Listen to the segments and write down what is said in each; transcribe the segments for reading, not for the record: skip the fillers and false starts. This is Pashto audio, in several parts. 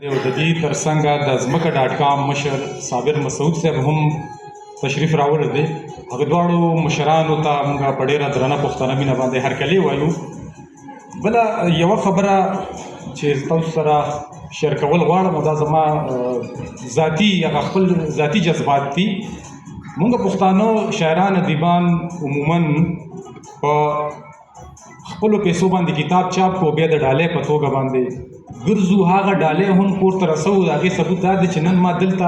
یو د دې ترڅنګ د ځمکه ډاټ کام مشر صابر مسعود صاحب هم تشریف راوړی دی. هغه دواړو مشرانو ته موږ په ډېره درنه پښتانه مینه باندې هرکلی وایو. بله یوه خبره چې تاسو سره شیر کول غواړم، دا زما ذاتي هغه خپل ذاتي جذبات دي. موږ پښتانه شاعران ادیبان عموما په خپلو پیسو باندې کتاب چاپ کو، بیا د ډالۍ په توګه باندې ګرځو. هغه ډالۍ هم کور ته رسوو. د هغې ثبوت دا دی چې نن ما دلته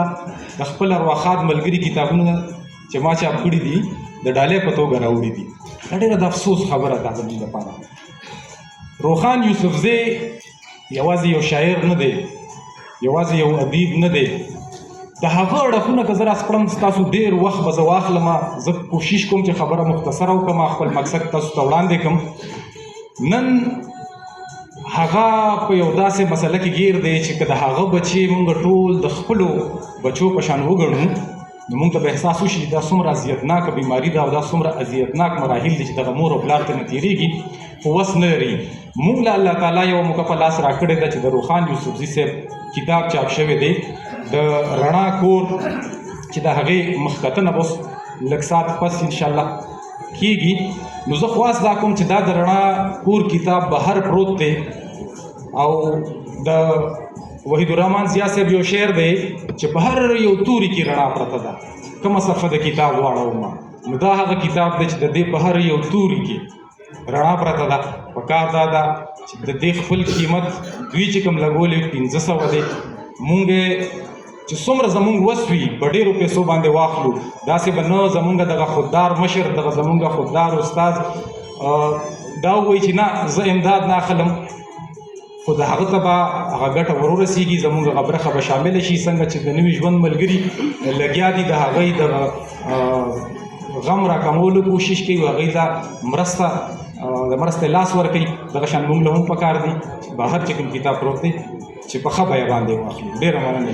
د خپل ارواښاد ملګري کتابونه چې ما چاپ کړي دي د ډالۍ په توګه راوړي دي. دا ډېره د افسوس خبره ده زموږ لپاره. روښان یوسفزی یوازې یو شاعر نه دی، یوازې یو ادیب نه دی. د هغه اړخونه که زه راسپړم ستاسو ډېر وخت به زه واخلم. زه کوشش کوم چې خبره مختصره وکړم، خپل مقصد تاسو ته وړاندې کړم. نن هغه په یو داسې مسله کې ګیر دی چې که د هغه بچي موږ ټول د خپلو بچو په شان وګڼو نو موږ ته به احساس وشي دا څومره اذیتناکه بیماري ده او دا څومره اذیتناک مراحل دي چې دغه مور او پلار ته نه تېرېږي، خو وس نه لري. موږ له الله تعالی یوه موقع په لاس راکړې ده چې د روښان یوسفزي صاحب کتاب چاپ شوی دی د رڼا کور، چې د هغې مخکتنه به اوس لږ ساعت پس انشاءالله کېږي. نو زه خواست دا کوم چې دا د رڼا کور کتاب بهر پروت دی او د وحید الرحمن ضیا صاحب یو شعر دی چې په هر یو توري کې رڼا پرته ده. کومه صفحه د کتاب واړوم نو دا هغه کتاب دی چې د دې په هر یو توري کې رڼا پرته ده. پکار دا ده چې د دې خپل قیمت دوی چې کوم لګولې 1500 دی، مونږ چې څومره زمونږ وس وي په ډېرو پیسو باندې واخلو. داسې به نه زمونږ دغه خوددار مشر، دغه زمونږ خوددار استاد دا ووایي چې نه زه امداد نه اخلم، خو د هغه ته به هغه ګټه ورورسېږي، زمونږ هغه برخه به شامله شي. څنګه چې د نوي ژوند ملګري لګیا دي د هغوی د غم راکمولو کوشش کوي، هغوی ته د مرستې لاس ورکوي. دغه شان موږ له هم پکار دي بهر چې کوم کتاب پروت دی چې په ښه بیه باندې واخلو. ډېره مننه.